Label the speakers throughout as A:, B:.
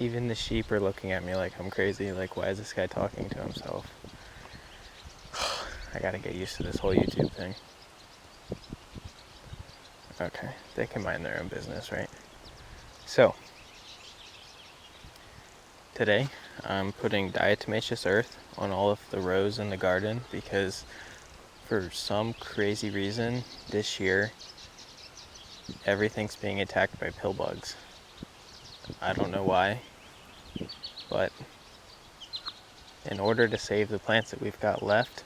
A: Even the sheep are looking at me like I'm crazy. Like, why is this guy talking to himself? I gotta get used to this whole YouTube thing. Okay, they can mind their own business, right? So, today I'm putting diatomaceous earth on all of the rows in the garden because for some crazy reason this year everything's being attacked by pillbugs. I don't know why, but in order to save the plants that we've got left,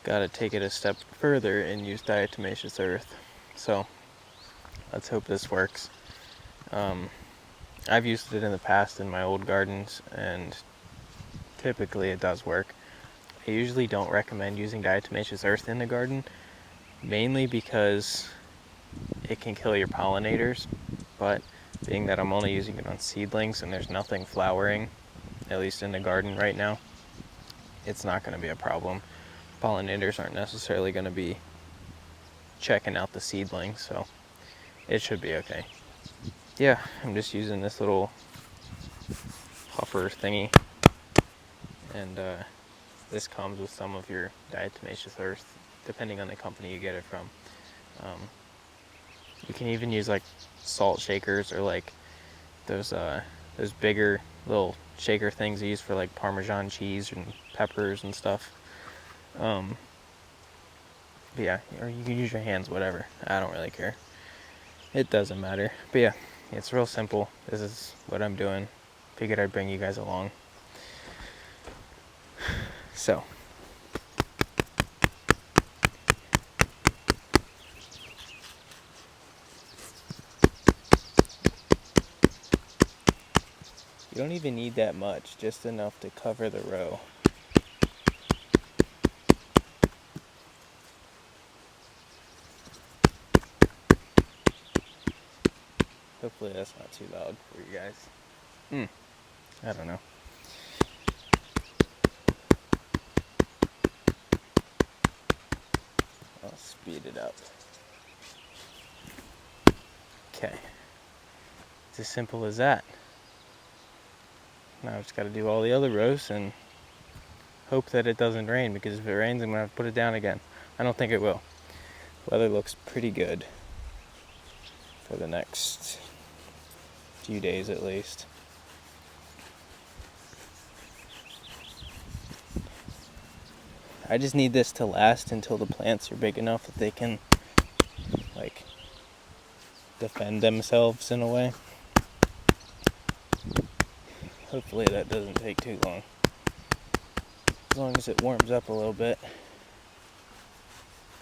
A: gotta take it a step further and use diatomaceous earth. So let's hope this works. I've used it in the past in my old gardens and typically it does work. I usually don't recommend using diatomaceous earth in the garden, mainly because it can kill your pollinators, but being that I'm only using it on seedlings and there's nothing flowering, at least in the garden right now, it's not going to be a problem. Pollinators aren't necessarily going to be checking out the seedlings, so it should be okay. Yeah, I'm just using this little puffer thingy, and this comes with some of your diatomaceous earth, depending on the company you get it from. You can even use like salt shakers or like those bigger little shaker things you use for like Parmesan cheese and peppers and stuff. But yeah, or you can use your hands, whatever. I don't really care. It doesn't matter. But yeah, it's real simple. This is what I'm doing. Figured I'd bring you guys along. So. You don't even need that much, just enough to cover the row. Hopefully that's not too loud for you guys. I don't know. I'll speed it up. Okay. It's as simple as that. Now I've just got to do all the other rows and hope that it doesn't rain, because if it rains I'm going to have to put it down again. I don't think it will. Weather looks pretty good for the next few days at least. I just need this to last until the plants are big enough that they can like defend themselves in a way. Hopefully that doesn't take too long. As long as it warms up a little bit,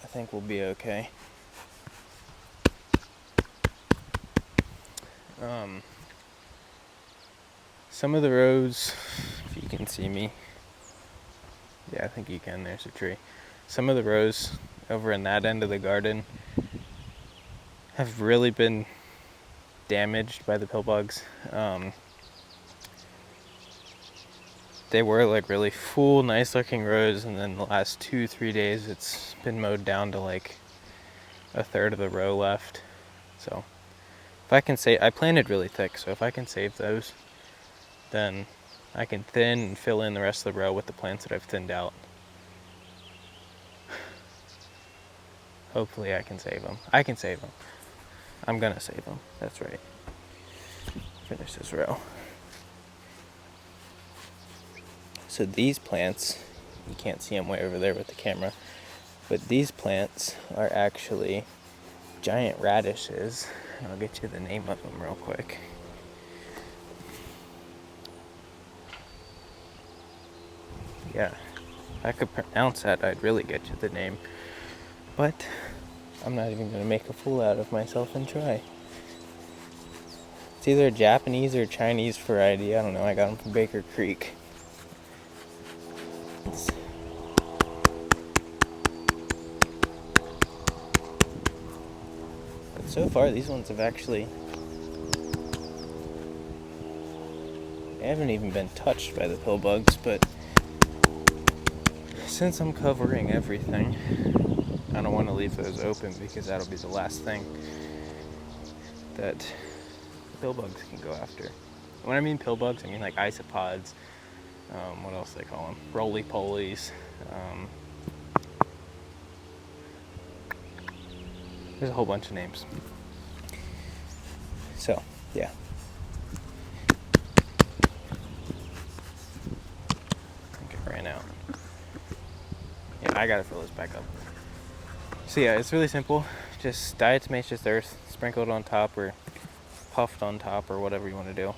A: I think we'll be okay. Some of the rows, if you can see me, yeah, I think you can, there's a tree. Some of the rows over in that end of the garden have really been damaged by the pillbugs. They were like really full, nice looking rows, and then the last 2-3 days it's been mowed down to like a third of the row left. So if I can I planted really thick, so if I can save those, then I can thin and fill in the rest of the row with the plants that I've thinned out. Hopefully I can save them. I can save them. I'm gonna save them. That's right. Finish this row. So these plants, you can't see them way over there with the camera, but these plants are actually giant radishes. I'll get you the name of them real quick. Yeah, if I could pronounce that, I'd really get you the name. But I'm not even going to make a fool out of myself and try. It's either a Japanese or Chinese variety. I don't know. I got them from Baker Creek. But so far, these ones have actually... they haven't even been touched by the pillbugs, but since I'm covering everything, I don't want to leave those open because that'll be the last thing that pillbugs can go after. When I mean pill bugs, I mean like isopods. What else do they call them? Roly-polies. There's a whole bunch of names. So, yeah. I think it ran out. Yeah, I gotta fill this back up. So yeah, it's really simple. Just diatomaceous earth sprinkled on top or puffed on top or whatever you want to do.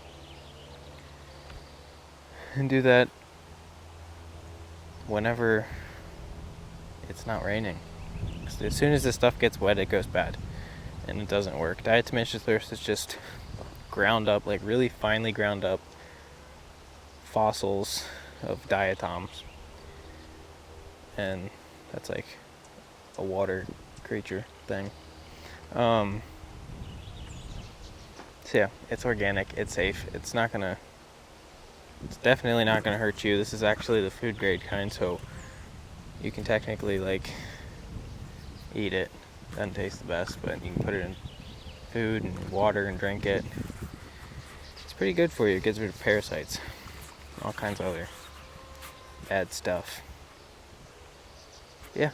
A: And do that whenever it's not raining. As soon as the stuff gets wet, it goes bad. And it doesn't work. Diatomaceous earth is just ground up, like really finely ground up fossils of diatoms. And that's like a water creature thing. So yeah, it's organic, it's safe, it's definitely not gonna hurt you. This is actually the food grade kind, so you can technically like eat it. Doesn't taste the best, but you can put it in food and water and drink it. It's pretty good for you. It gets rid of parasites, all kinds of other bad stuff. Yeah,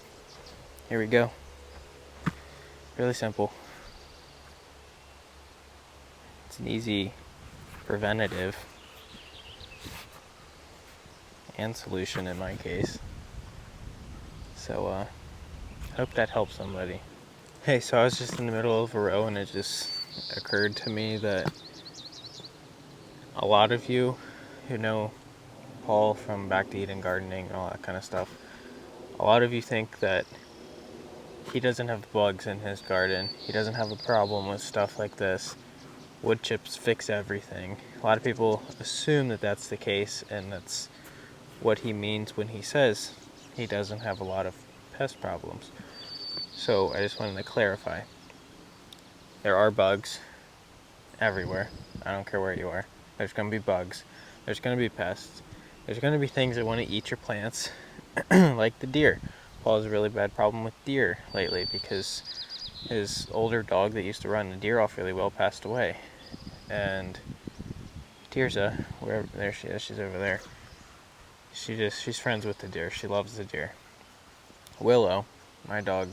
A: here we go. Really simple. It's an easy preventative and solution in my case. So I hope that helps somebody. Hey, so I was just in the middle of a row and it just occurred to me that a lot of you who know Paul from Back to Eden Gardening and all that kind of stuff, a lot of you think that he doesn't have bugs in his garden. He doesn't have a problem with stuff like this. Wood chips fix everything. A lot of people assume that that's the case, and that's what he means when he says he doesn't have a lot of pest problems. So I just wanted to clarify. There are bugs everywhere. I don't care where you are. There's going to be bugs. There's going to be pests. There's going to be things that want to eat your plants, like the deer. Paul has a really bad problem with deer lately because his older dog that used to run the deer off really well passed away. And Tirza, wherever there she is, she's over there. She's friends with the deer. She loves the deer. Willow, my dog,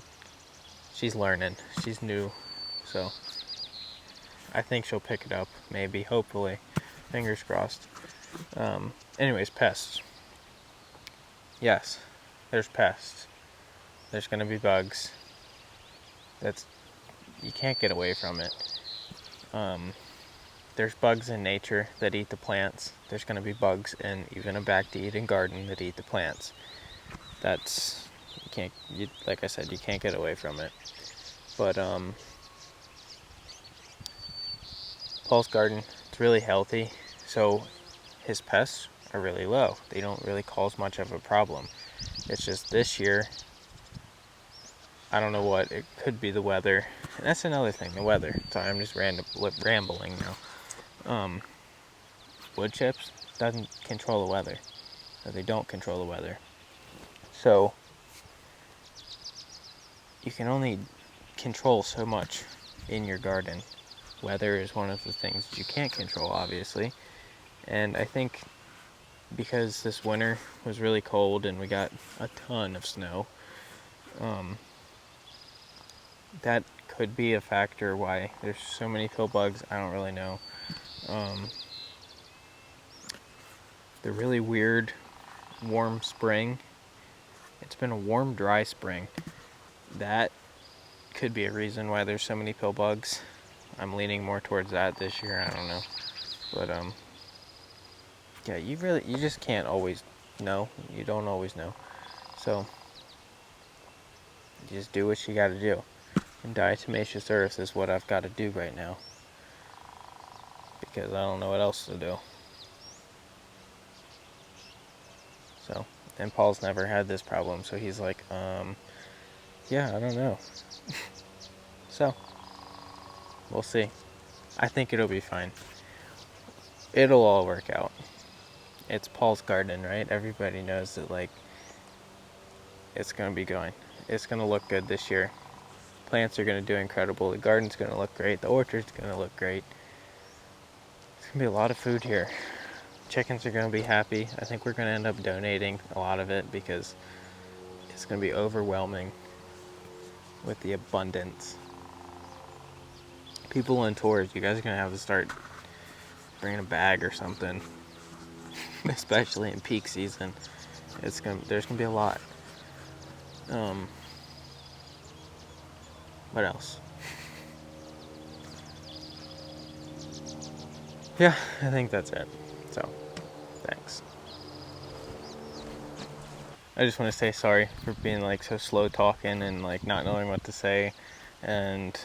A: she's learning. She's new, so I think she'll pick it up. Maybe, hopefully, fingers crossed. Anyways, pests. Yes, there's pests. There's gonna be bugs. You can't get away from it. There's bugs in nature that eat the plants. There's gonna be bugs in even a Back to Eden garden that eat the plants. Like I said, you can't get away from it. But Paul's garden, it's really healthy, so his pests are really low. They don't really cause much of a problem. It's just this year, I don't know what, it could be the weather. And that's another thing, the weather. Sorry, I'm just rambling now. Wood chips doesn't control the weather. Or they don't control the weather. So you can only control so much in your garden. Weather is one of the things that you can't control, obviously. And I think because this winter was really cold and we got a ton of snow, that could be a factor why there's so many pill bugs. I don't really know. The really weird warm spring, it's been a warm dry spring, that could be a reason why there's so many pill bugs. I'm leaning more towards that this year. I don't know, but yeah, you just can't always know. You don't always know, so you just do what you got to do. And diatomaceous earth is what I've got to do right now because I don't know what else to do. So, and Paul's never had this problem, so he's like, yeah, I don't know. So, we'll see. I think it'll be fine. It'll all work out. It's Paul's garden, right? Everybody knows that, like, it's gonna be going. It's gonna look good this year. Plants are gonna do incredible. The garden's gonna look great. The orchard's gonna look great. gonna be a lot of food here. Chickens are gonna be happy. I think we're gonna end up donating a lot of it because it's gonna be overwhelming with the abundance. People on tours, you guys are gonna have to start bringing a bag or something, especially in peak season. There's gonna be a lot. What else? Yeah, I think that's it. So, thanks. I just want to say sorry for being like so slow talking and like not knowing what to say. And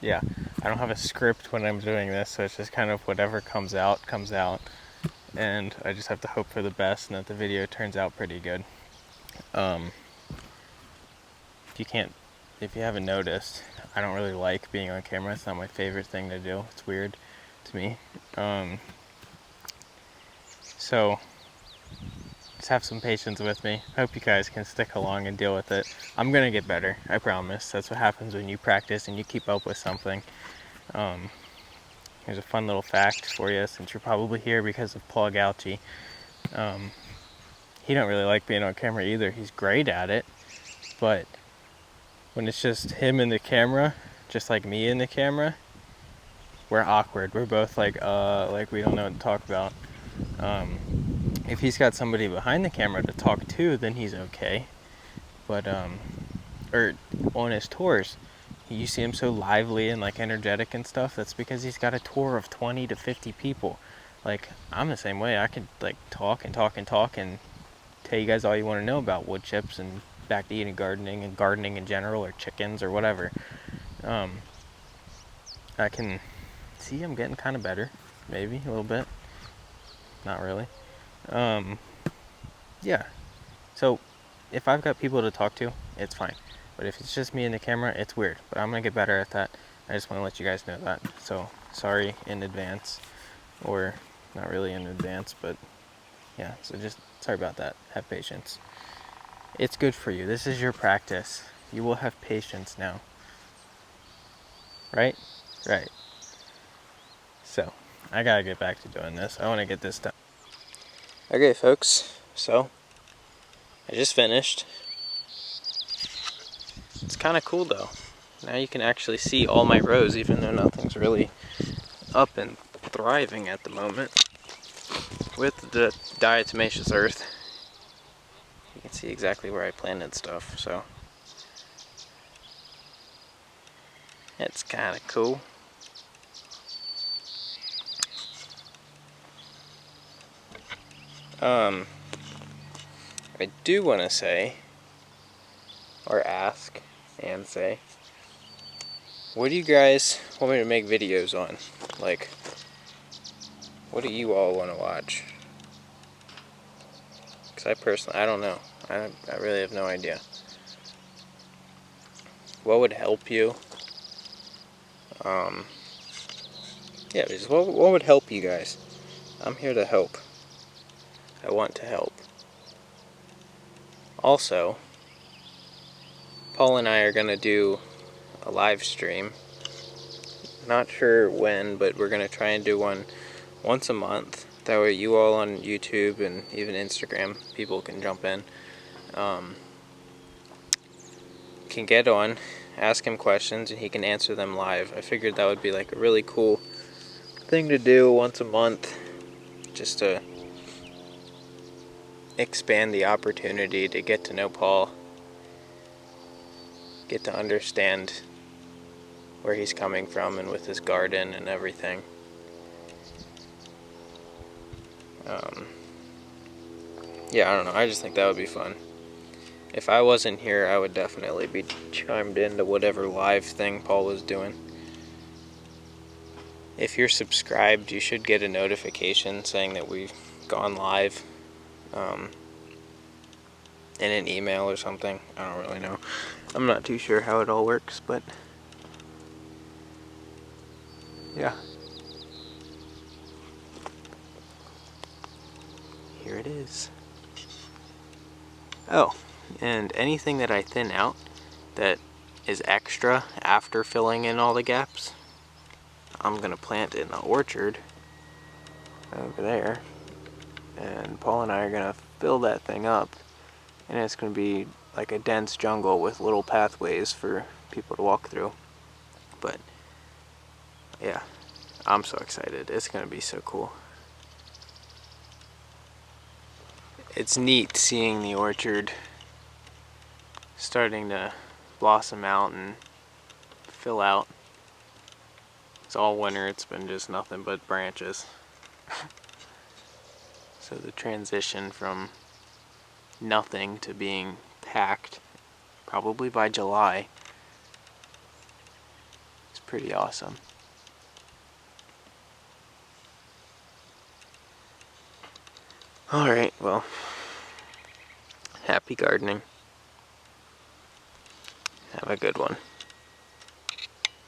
A: yeah, I don't have a script when I'm doing this, so it's just kind of whatever comes out. And I just have to hope for the best and that the video turns out pretty good. If you haven't noticed, I don't really like being on camera. It's not my favorite thing to do. It's weird to me. So just have some patience with me. Hope you guys can stick along and deal with it. I'm gonna get better, I promise. That's what happens when you practice and you keep up with something. Here's a fun little fact for you, since you're probably here because of Paul Gauchi. He don't really like being on camera either. He's great at it, but when it's just him in the camera, just like me in the camera, we're awkward. We're both like we don't know what to talk about. If he's got somebody behind the camera to talk to, then he's okay. But or on his tours, you see him so lively and like energetic and stuff. That's because he's got a tour of 20 to 50 people. Like, I'm the same way. I could like talk and tell you guys all you want to know about wood chips and back to eating gardening and gardening in general, or chickens or whatever. I can see I'm getting kind of better, maybe a little bit. Not really. Yeah. So if I've got people to talk to, it's fine. But if it's just me in the camera, it's weird. But I'm gonna get better at that. I just want to let you guys know that. So sorry in advance, or not really in advance, but yeah. So just sorry about that. Have patience. It's good for you. This is your practice. You will have patience now. Right? Right. So, I gotta get back to doing this. I want to get this done. Okay, folks. So, I just finished. It's kind of cool though. Now you can actually see all my rows, even though nothing's really up and thriving at the moment. With the diatomaceous earth, you can see exactly where I planted stuff, so it's kind of cool. I do want to say, or ask and say, what do you guys want me to make videos on? Like, what do you all want to watch? Because I don't know. I really have no idea. What would help you? Yeah, just what would help you guys? I'm here to help. I want to help. Also, Paul and I are going to do a live stream. Not sure when, but we're going to try and do one once a month. That way you all on YouTube and even Instagram, people can jump in. Can get on, ask him questions, and he can answer them live. I figured that would be like a really cool thing to do once a month, just to expand the opportunity to get to know Paul, get to understand where he's coming from and with his garden and everything. Yeah, I don't know, I just think that would be fun. If I wasn't here, I would definitely be chimed into whatever live thing Paul was doing. If you're subscribed, you should get a notification saying that we've gone live in an email or something. I don't really know. I'm not too sure how it all works, but yeah. Here it is. Oh, and anything that I thin out that is extra after filling in all the gaps, I'm gonna plant in the orchard over there, and Paul and I are gonna fill that thing up, and it's gonna be like a dense jungle with little pathways for people to walk through. But yeah, I'm so excited. It's gonna be so cool. It's neat seeing the orchard starting to blossom out and fill out. It's all winter, it's been just nothing but branches. So the transition from nothing to being packed, probably by July, is pretty awesome. Alright, well, happy gardening. Have a good one.